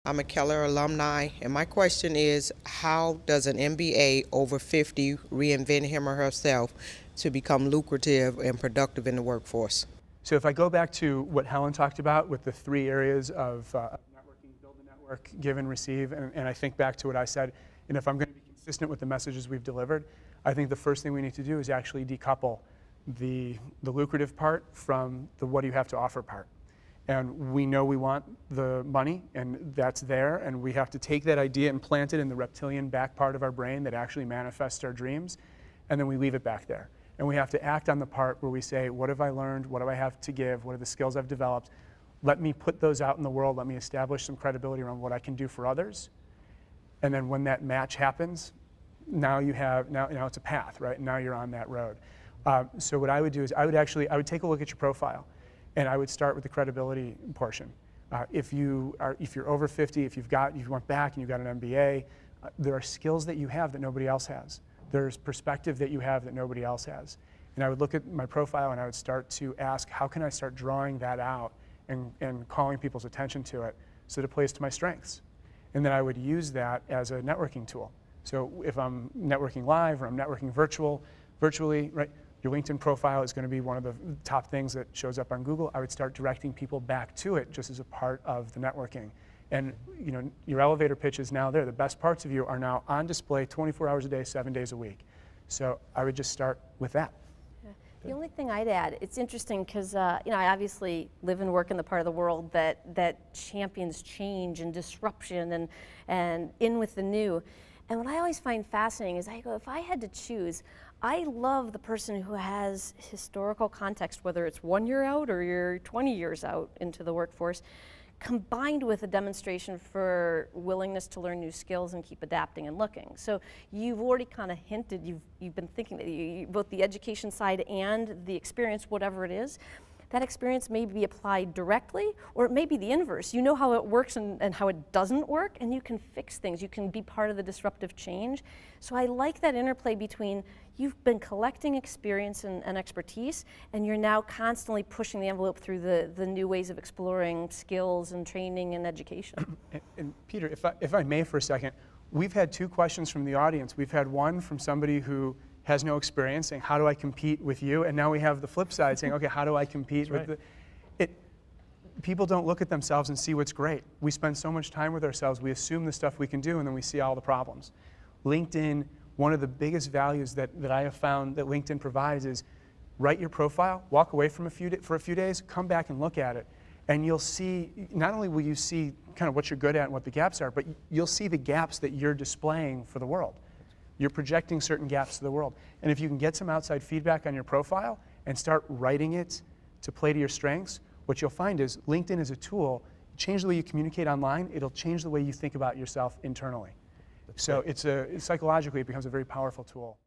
I'm a Keller alumni, and my question is, how does an MBA over 50 reinvent him or herself to become lucrative and productive in the workforce? So if I go back to what Helen talked about with the 3 areas of networking, build a network, give and receive, and I think back to what I said, and if I'm going to be consistent with the messages we've delivered, I think the first thing we need to do is actually decouple the lucrative part from the what do you have to offer part. And we know we want the money, and that's there, and we have to take that idea and plant it in the reptilian back part of our brain that actually manifests our dreams, and then we leave it back there. And we have to act on the part where we say, what have I learned? What do I have to give? What are the skills I've developed? Let me put those out in the world. Let me establish some credibility around what I can do for others. And then when that match happens, now you have, now it's a path, right? Now you're on that road. So what I would do is I would take a look at your profile, and I would start with the credibility portion. If you're over 50, if you went back and you got an MBA, there are skills that you have that nobody else has. There's perspective that you have that nobody else has. And I would look at my profile and I would start to ask, how can I start drawing that out and calling people's attention to it so that it plays to my strengths? And then I would use that as a networking tool. So if I'm networking live or I'm networking virtually, right? Your LinkedIn profile is going to be one of the top things that shows up on Google. I would start directing people back to it just as a part of the networking. And your elevator pitch is now there. The best parts of you are now on display 24 hours a day, 7 days a week. So I would just start with that. Yeah. The only thing I'd add, it's interesting because I obviously live and work in the part of the world that champions change and disruption and in with the new. And what I always find fascinating is I go, if I had to choose, I love the person who has historical context, whether it's 1 year out or you're 20 years out into the workforce, combined with a demonstration for willingness to learn new skills and keep adapting and looking. So you've already kind of hinted, you've been thinking that both the education side and the experience, whatever it is, that experience may be applied directly, or it may be the inverse. You know how it works and how it doesn't work, and you can fix things. You can be part of the disruptive change. So I like that interplay between you've been collecting experience and expertise, and you're now constantly pushing the envelope through the new ways of exploring skills and training and education. And Peter, if I may for a second, we've had 2 questions from the audience. We've had one from somebody who has no experience saying, how do I compete with you? And now we have the flip side saying, okay, how do I compete with people don't look at themselves and see what's great. We spend so much time with ourselves, we assume the stuff we can do, and then we see all the problems. LinkedIn, one of the biggest values that I have found that LinkedIn provides is write your profile, walk away for a few days, come back and look at it. And you'll see, not only will you see kind of what you're good at and what the gaps are, but you'll see the gaps that you're displaying for the world. You're projecting certain gaps to the world. And if you can get some outside feedback on your profile and start writing it to play to your strengths, what you'll find is LinkedIn is a tool. Change the way you communicate online, it'll change the way you think about yourself internally. So psychologically, it becomes a very powerful tool.